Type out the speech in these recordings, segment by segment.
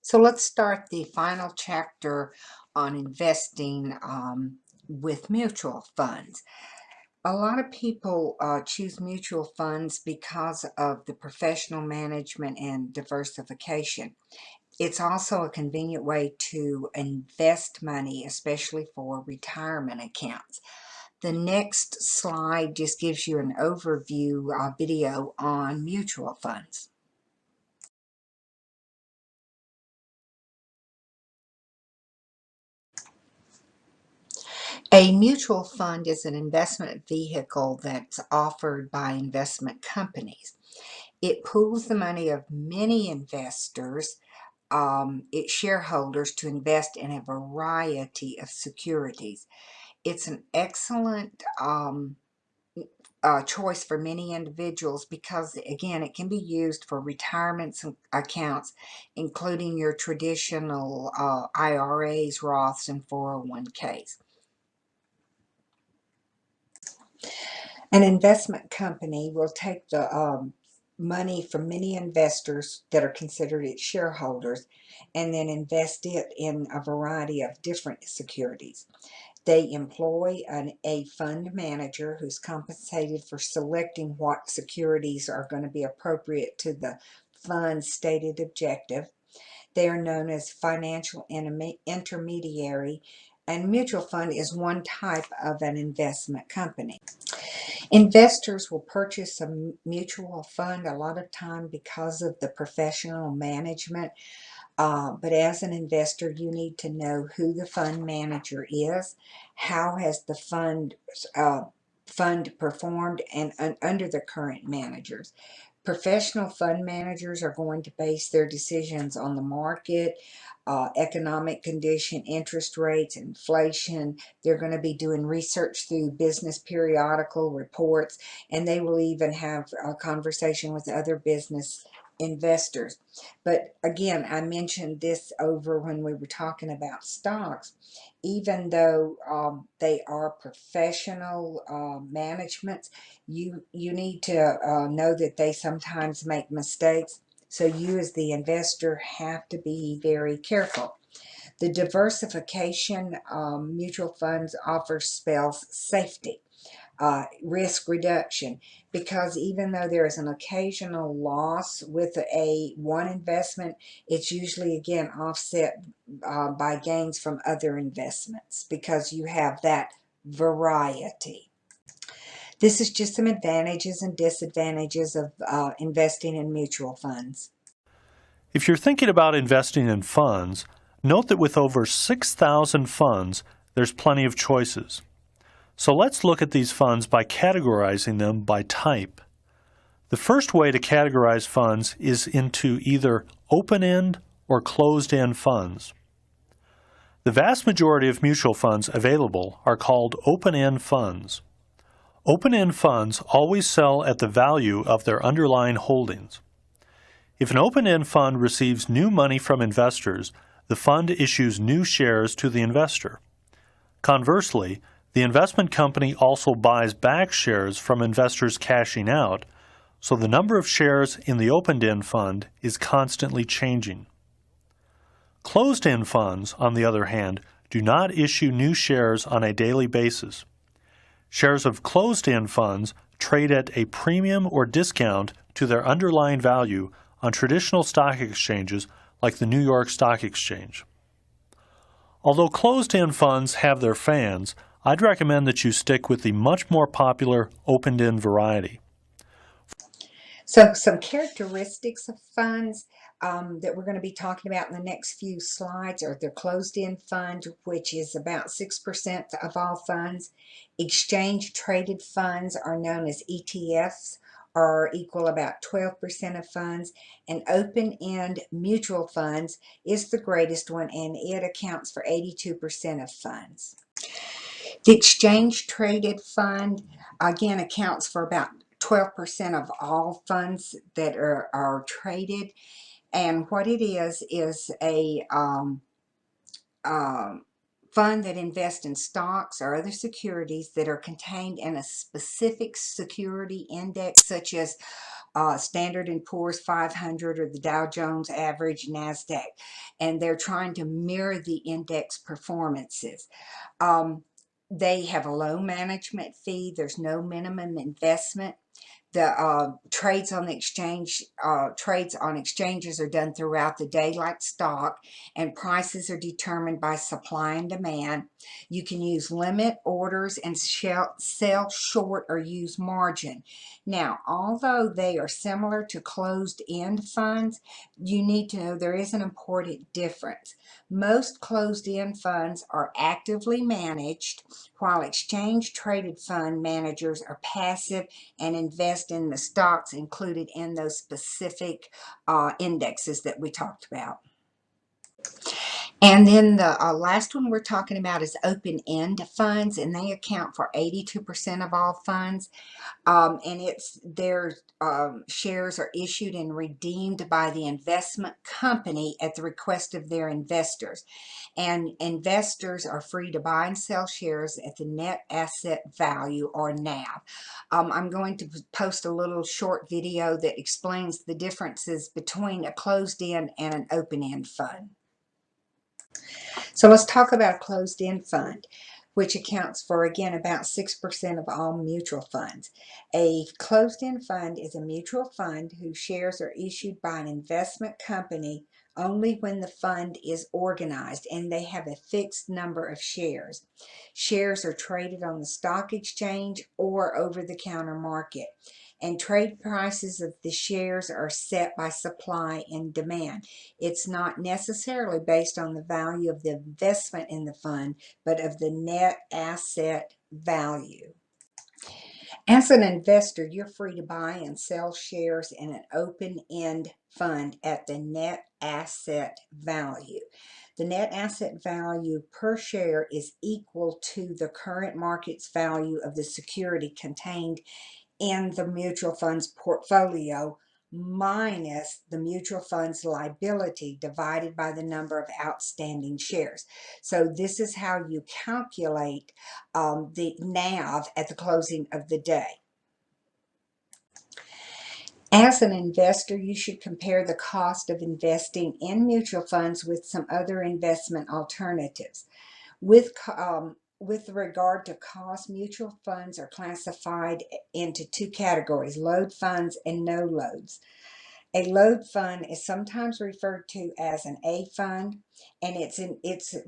So let's start the final chapter on investing with mutual funds. A lot of people choose mutual funds because of the professional management and diversification. It's also a convenient way to invest money, especially for retirement accounts. The next slide just gives you an overview video on mutual funds. A mutual fund is an investment vehicle that's offered by investment companies. It pools the money of many investors, its shareholders, to invest in a variety of securities. It's an excellent choice for many individuals because, again, it can be used for retirement accounts, including your traditional IRAs, Roths, and 401ks. An investment company will take the money from many investors that are considered its shareholders and then invest it in a variety of different securities. They employ a fund manager who's compensated for selecting what securities are going to be appropriate to the fund's stated objective. They are known as financial intermediary, and mutual fund is one type of an investment company. Investors will purchase a mutual fund a lot of time because of the professional management. But as an investor, you need to know who the fund manager is, how has the fund performed, and under the current managers. Professional fund managers are going to base their decisions on the market, economic condition, interest rates, inflation. They're going to be doing research through business periodical reports, and they will even have a conversation with other business investors. But again, I mentioned this over when we were talking about stocks. Even though they are professional managements, you need to know that they sometimes make mistakes. So you as the investor have to be very careful. The diversification mutual funds offer spells safety, risk reduction, because even though there is an occasional loss with one investment, it's usually again offset by gains from other investments because you have that variety. This is just some advantages and disadvantages of investing in mutual funds. If you're thinking about investing in funds, note that with over 6,000 funds, there's plenty of choices. So let's look at these funds by categorizing them by type. The first way to categorize funds is into either open-end or closed-end funds. The vast majority of mutual funds available are called open-end funds. Open-end funds always sell at the value of their underlying holdings. If an open-end fund receives new money from investors, the fund issues new shares to the investor. Conversely, the investment company also buys back shares from investors cashing out, so the number of shares in the open-end fund is constantly changing. Closed-end funds, on the other hand, do not issue new shares on a daily basis. Shares of closed-end funds trade at a premium or discount to their underlying value on traditional stock exchanges like the New York Stock Exchange. Although closed-end funds have their fans, I'd recommend that you stick with the much more popular open-end variety. So some characteristics of funds that we're going to be talking about in the next few slides are the closed-end fund, which is about 6% of all funds. Exchange-traded funds are known as ETFs, are equal about 12% of funds, and open-end mutual funds is the greatest one, and it accounts for 82% of funds. The exchange-traded fund, again, accounts for about 12% of all funds that are traded. And what it is a fund that invests in stocks or other securities that are contained in a specific security index, such as Standard & Poor's 500 or the Dow Jones Average, NASDAQ. and they're trying to mirror the index performances. They have a low management fee. There's no minimum investment. The trades on the exchange, trades on exchanges are done throughout the day like stock, and prices are determined by supply and demand. You can use limit orders and sell short or use margin. Now, although they are similar to closed-end funds, you need to know there is an important difference. Most closed-end funds are actively managed, while exchange-traded fund managers are passive and invest in the stocks included in those specific indexes that we talked about. And then the last one we're talking about is open-end funds, and they account for 82% of all funds. And their shares are issued and redeemed by the investment company at the request of their investors. And investors are free to buy and sell shares at the net asset value, or NAV. I'm going to post a little short video that explains the differences between a closed-end and an open-end fund. So let's talk about a closed-end fund, which accounts for, again, about 6% of all mutual funds. A closed-end fund is a mutual fund whose shares are issued by an investment company only when the fund is organized and they have a fixed number of shares. Shares are traded on the stock exchange or over-the-counter market, and trade prices of the shares are set by supply and demand. It's not necessarily based on the value of the investment in the fund, but of the net asset value. As an investor, you're free to buy and sell shares in an open-end fund at the net asset value. The net asset value per share is equal to the current market's value of the security contained in the mutual fund's portfolio minus the mutual fund's liability divided by the number of outstanding shares. So this is how you calculate the NAV at the closing of the day. As an investor, you should compare the cost of investing in mutual funds with some other investment alternatives. With regard to cost, mutual funds are classified into two categories: load funds and no loads. A load fund is sometimes referred to as an A fund, and it's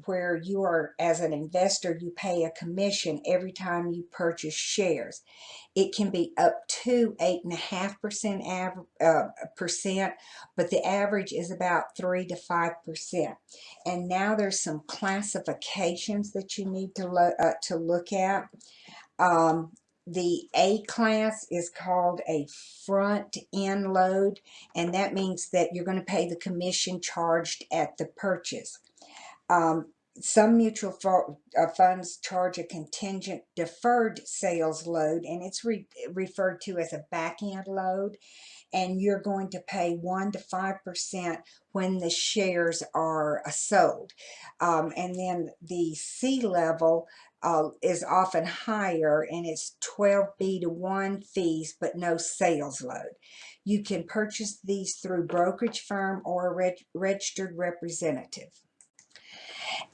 where you are, as an investor, you pay a commission every time you purchase shares. It can be up to 8.5%, but the average is about 3 to 5%. And now there's some classifications that you need to look at. The A class is called a front-end load, and that means that you're going to pay the commission charged at the purchase. Some mutual funds charge a contingent deferred sales load, and it's referred to as a back-end load, and you're going to pay 1 to 5% when the shares are sold. And then the C level is often higher, and it's 12B to 1 fees, but no sales load. You can purchase these through brokerage firm or a registered representative.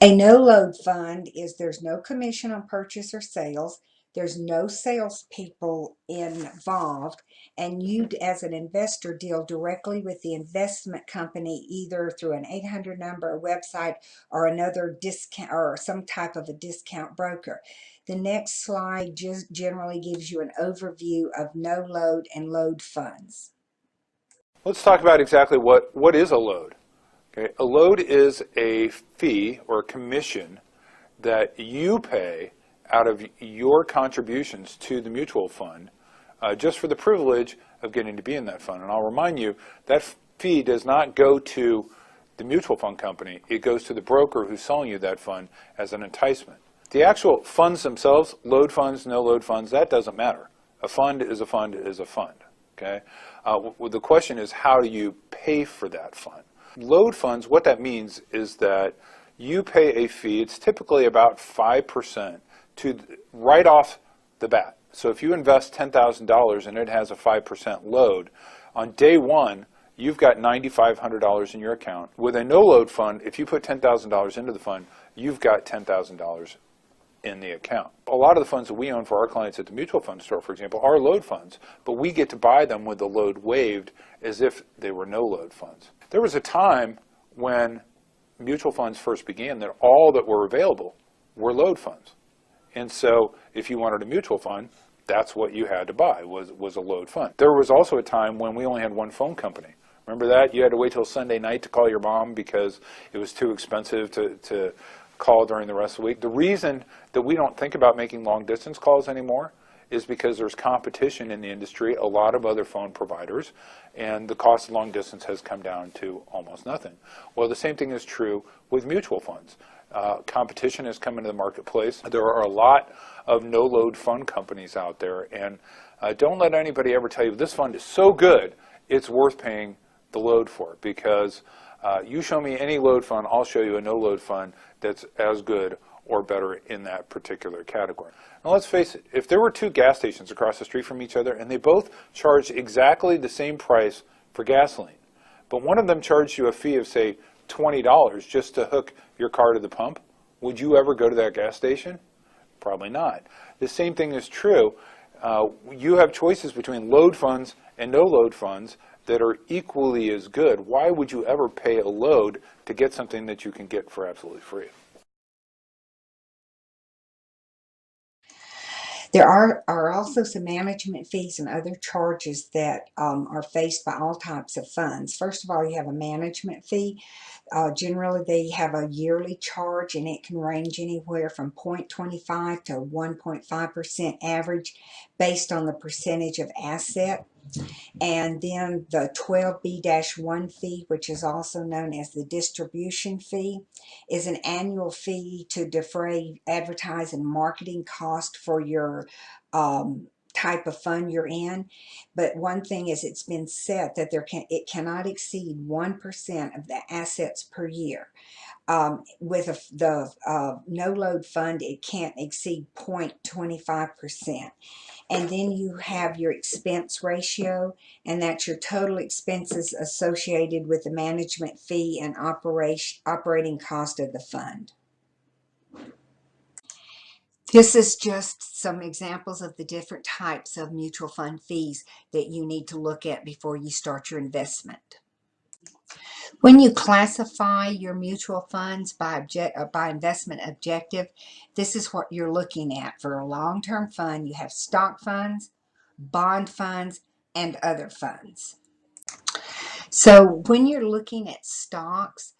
A no-load fund is there's no commission on purchase or sales, there's no salespeople involved, and you as an investor deal directly with the investment company either through an 800 number, a website, or another discount or some type of a discount broker. The next slide just generally gives you an overview of no-load and load funds. Let's talk about exactly what is a load. Okay. A load is a fee or a commission that you pay out of your contributions to the mutual fund just for the privilege of getting to be in that fund. And I'll remind you, that fee does not go to the mutual fund company. It goes to the broker who's selling you that fund as an enticement. The actual funds themselves, load funds, no load funds, that doesn't matter. A fund is a fund is a fund. Okay. The question is, how do you pay for that fund? Load funds, what that means is that you pay a fee. It's typically about 5% right off the bat. So if you invest $10,000 and it has a 5% load, on day one, you've got $9,500 in your account. With a no-load fund, if you put $10,000 into the fund, you've got $10,000 in the account. A lot of the funds that we own for our clients at the mutual fund store, for example, are load funds, but we get to buy them with the load waived as if they were no-load funds. There was a time when mutual funds first began that all that were available were load funds. And so if you wanted a mutual fund, that's what you had to buy, was a load fund. There was also a time when we only had one phone company. Remember that? You had to wait till Sunday night to call your mom because it was too expensive to call during the rest of the week. The reason that we don't think about making long distance calls anymore is because there's competition in the industry, a lot of other phone providers, and the cost of long distance has come down to almost nothing. Well, the same thing is true with mutual funds. Competition has come into the marketplace. There are a lot of no-load fund companies out there, and don't let anybody ever tell you this fund is so good it's worth paying the load for it, because you show me any load fund, I'll show you a no-load fund that's as good or better in that particular category. Now let's face it, if there were two gas stations across the street from each other and they both charged exactly the same price for gasoline, but one of them charged you a fee of, say, $20 just to hook your car to the pump, would you ever go to that gas station? Probably not. The same thing is true. You have choices between load funds and no load funds that are equally as good. Why would you ever pay a load to get something that you can get for absolutely free? There are also some management fees and other charges that are faced by all types of funds. First of all, you have a management fee. Generally, they have a yearly charge, and it can range anywhere from 0.25 to 1.5% average based on the percentage of asset. And then the 12B-1 fee, which is also known as the distribution fee, is an annual fee to defray advertising and marketing cost for your type of fund you're in. But one thing is, it's been set that it cannot exceed 1% of the assets per year. With the no-load fund, it can't exceed 0.25%. And then you have your expense ratio, and that's your total expenses associated with the management fee and operating cost of the fund. This is just some examples of the different types of mutual fund fees that you need to look at before you start your investment. When you classify your mutual funds by investment objective, this is what you're looking at. For a long-term fund, you have stock funds, bond funds, and other funds. So when you're looking at stocks,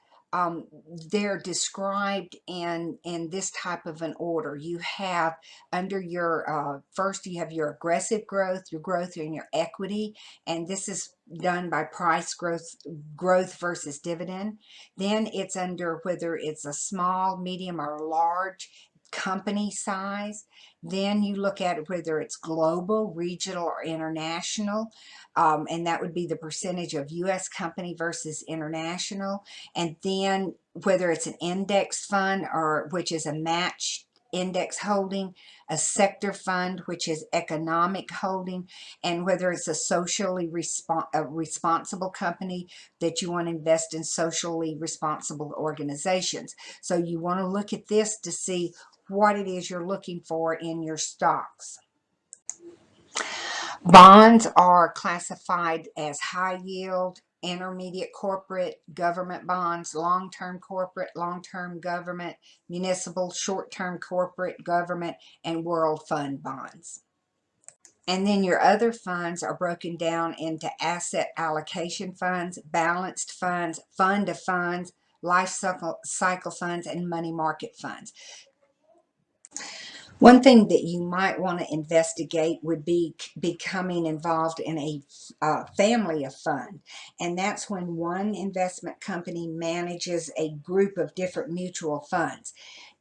they're described in this type of an order. You have under your first, you have your aggressive growth, your growth in your equity, and this is done by price growth versus dividend. Then it's under whether it's a small, medium, or large company size. Then you look at whether it's global, regional, or international, and that would be the percentage of U.S. company versus international. And then whether it's an index fund, or which is a match index holding, a sector fund, which is economic holding, and whether it's a socially responsible company that you want to invest in socially responsible organizations. So you want to look at this to see what it is you're looking for in your stocks. Bonds are classified as high yield, intermediate corporate, government bonds, long-term corporate, long-term government, municipal, short-term corporate, government, and world fund bonds. And then your other funds are broken down into asset allocation funds, balanced funds, fund of funds, life cycle funds, and money market funds. One thing that you might want to investigate would be becoming involved in a family of fund. And that's when one investment company manages a group of different mutual funds.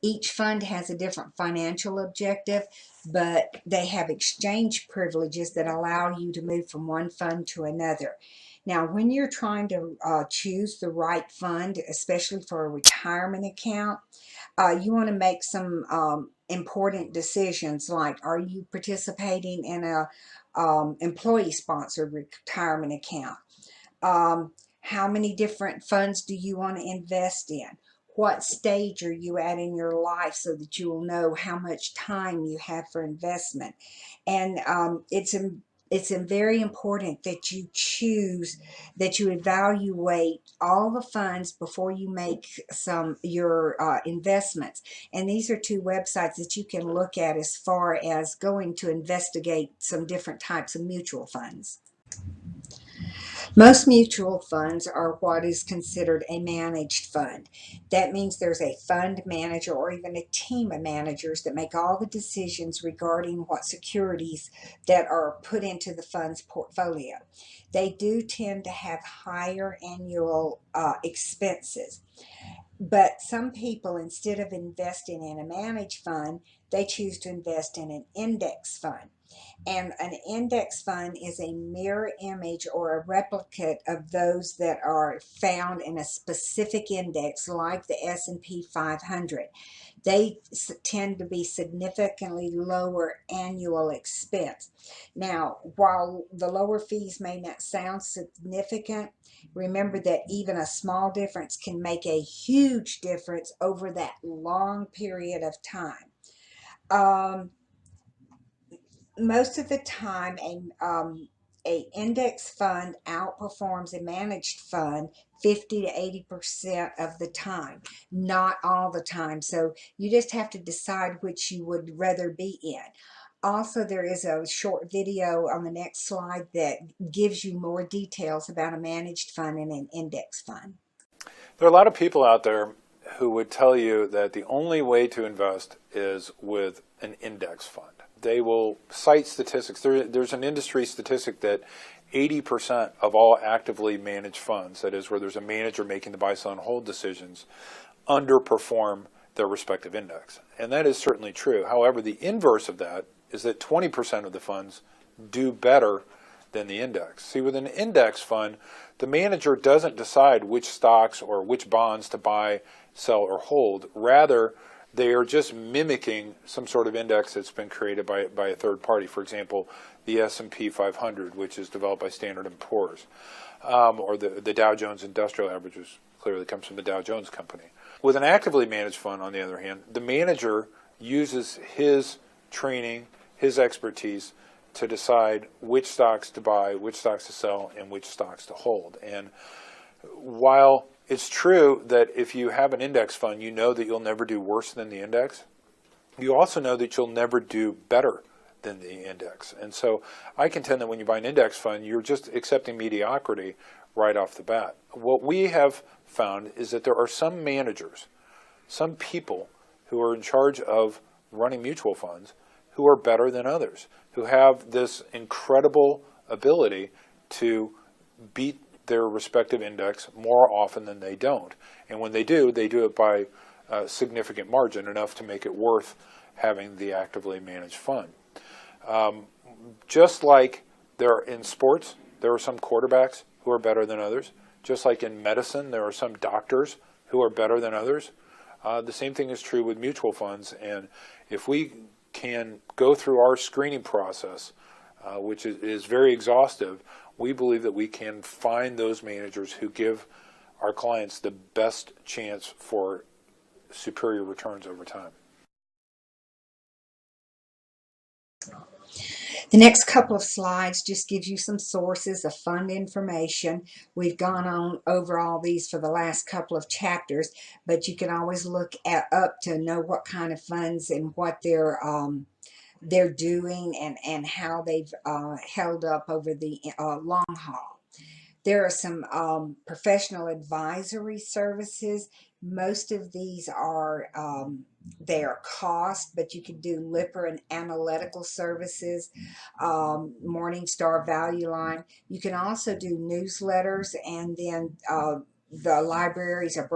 Each fund has a different financial objective, but they have exchange privileges that allow you to move from one fund to another. Now, when you're trying to choose the right fund, especially for a retirement account, you want to make some important decisions, like, are you participating in a employee-sponsored retirement account? How many different funds do you want to invest in? What stage are you at in your life so that you will know how much time you have for investment? And it's very important that you choose, that you evaluate all the funds before you make your investments. And these are two websites that you can look at as far as going to investigate some different types of mutual funds. Most mutual funds are what is considered a managed fund. That means there's a fund manager or even a team of managers that make all the decisions regarding what securities that are put into the fund's portfolio. They do tend to have higher annual expenses. But some people, instead of investing in a managed fund, they choose to invest in an index fund. And an index fund is a mirror image or a replicate of those that are found in a specific index like the S&P 500. They tend to be significantly lower annual expense. Now, while the lower fees may not sound significant, remember that even a small difference can make a huge difference over that long period of time. Most of the time, a index fund outperforms a managed fund 50 to 80% of the time, not all the time. So you just have to decide which you would rather be in. Also, there is a short video on the next slide that gives you more details about a managed fund and an index fund. There are a lot of people out there who would tell you that the only way to invest is with an index fund. They will cite statistics. There's an industry statistic that 80% of all actively managed funds, that is where there's a manager making the buy, sell, and hold decisions, underperform their respective index. And that is certainly true. However, the inverse of that is that 20% of the funds do better than the index. See, with an index fund, the manager doesn't decide which stocks or which bonds to buy, sell, or hold. Rather, they are just mimicking some sort of index that's been created by a third party. For example, the S&P 500, which is developed by Standard & Poor's, or the Dow Jones Industrial Average, which clearly comes from the Dow Jones Company. With an actively managed fund, on the other hand, the manager uses his training, his expertise, to decide which stocks to buy, which stocks to sell, and which stocks to hold. And while it's true that if you have an index fund, you know that you'll never do worse than the index, you also know that you'll never do better than the index. And so I contend that when you buy an index fund, you're just accepting mediocrity right off the bat. What we have found is that there are some managers, some people who are in charge of running mutual funds who are better than others, who have this incredible ability to beat their respective index more often than they don't. And when they do it by a significant margin, enough to make it worth having the actively managed fund. Just like in sports, there are some quarterbacks who are better than others. Just like in medicine, there are some doctors who are better than others. The same thing is true with mutual funds. And if we can go through our screening process, which is very exhaustive, we believe that we can find those managers who give our clients the best chance for superior returns over time. The next couple of slides just gives you some sources of fund information. We've gone on over all these for the last couple of chapters, but you can always look up to know what kind of funds and what they're doing and how they've held up over the long haul. There are some professional advisory services. Most of these are they are cost, but you can do Lipper and analytical services, Morningstar Value Line. You can also do newsletters, and then the libraries or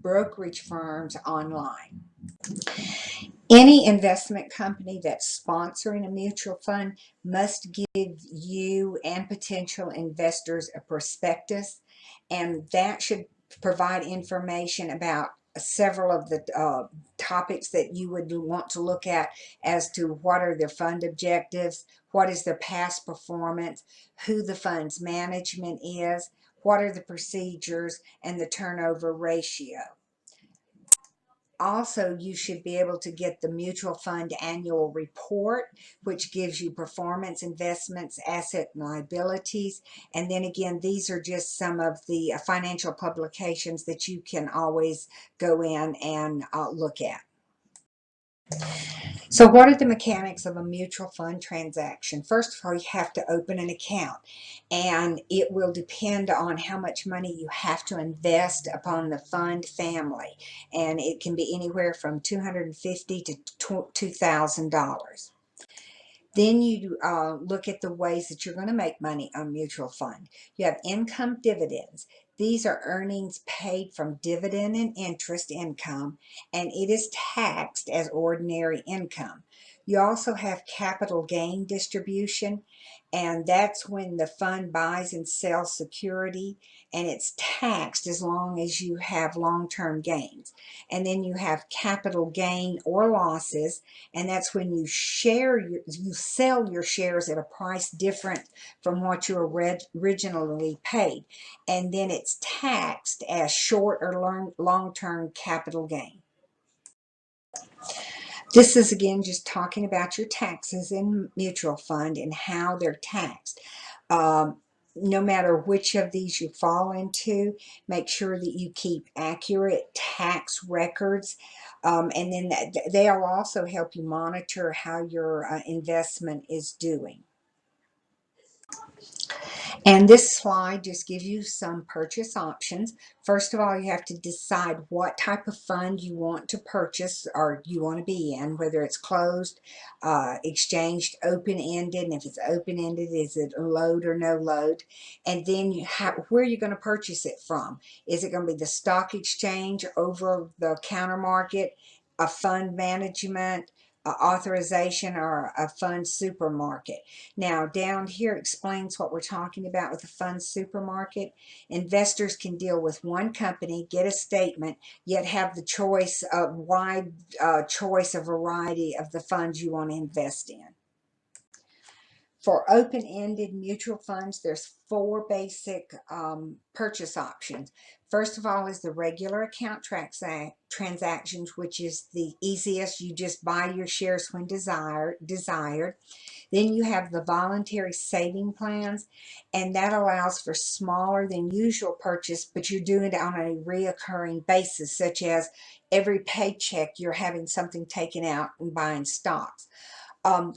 brokerage firms online. Any investment company that's sponsoring a mutual fund must give you and potential investors a prospectus, and that should provide information about several of the topics that you would want to look at as to what are their fund objectives, what is their past performance, who the fund's management is, what are the procedures, and the turnover ratio. Also, you should be able to get the mutual fund annual report, which gives you performance, investments, asset, and liabilities. And then again, these are just some of the financial publications that you can always go in and look at. So what are the mechanics of a mutual fund transaction? First of all, you have to open an account, and it will depend on how much money you have to invest upon the fund family, and it can be anywhere from $250 to $2,000. Then you look at the ways that you're going to make money on mutual fund. You have income dividends. These are earnings paid from dividend and interest income, and it is taxed as ordinary income. You also have capital gain distribution, and that's when the fund buys and sells security, and it's taxed as long as you have long-term gains. And then you have capital gain or losses, and that's when you sell your shares at a price different from what you originally paid, and then it's taxed as short or long-term capital gain. This is again just talking about your taxes in mutual fund and how they're taxed. No matter which of these you fall into, make sure that you keep accurate tax records, and then they'll also help you monitor how your investment is doing. And this slide just gives you some purchase options. First of all, you have to decide what type of fund you want to purchase or you want to be in, whether it's closed, exchanged, open-ended, and if it's open-ended, is it a load or no load? And then where you're going to purchase it from. Is it going to be the stock exchange, over the counter market, a fund management, authorization, or a fund supermarket? Now down here explains what we're talking about with a fund supermarket. Investors can deal with one company, get a statement, yet have the choice of wide choice, a variety of the funds you want to invest in. For open-ended mutual funds, there's 4 basic purchase options. First of all is the regular account transactions, which is the easiest. You just buy your shares when desired. Then you have the voluntary saving plans, and that allows for smaller than usual purchase, but you're doing it on a reoccurring basis, such as every paycheck you're having something taken out and buying stocks.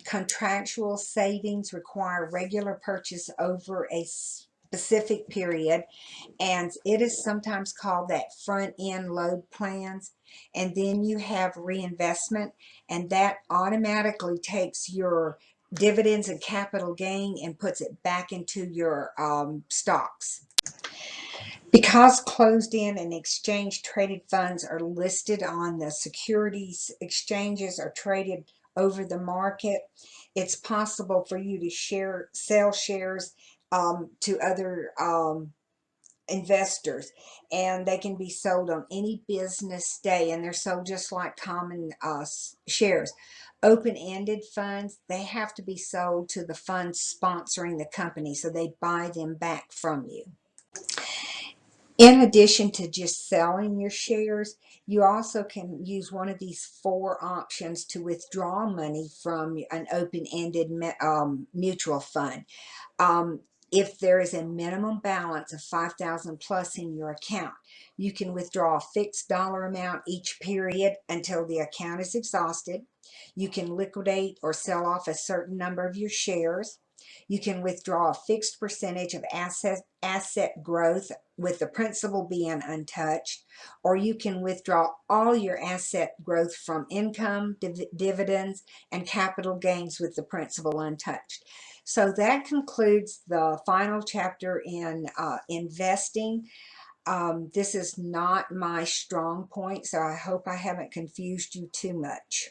Contractual savings require regular purchase over a specific period, and it is sometimes called that front end load plans. And then you have reinvestment, and that automatically takes your dividends and capital gain and puts it back into your stocks. Because closed-end and exchange-traded funds are listed on the securities exchanges or traded over the market, it's possible for you to sell shares to other investors, and they can be sold on any business day, and they're sold just like common shares. Open-ended funds, they have to be sold to the fund sponsoring the company, so they buy them back from you. In addition to just selling your shares, you also can use one of these 4 options to withdraw money from an open-ended mutual fund. If there is a minimum balance of $5,000 plus in your account, you can withdraw a fixed dollar amount each period until the account is exhausted. You can liquidate or sell off a certain number of your shares. You can withdraw a fixed percentage of asset growth with the principal being untouched, or you can withdraw all your asset growth from income, dividends, and capital gains with the principal untouched. So that concludes the final chapter in investing. This is not my strong point, so I hope I haven't confused you too much.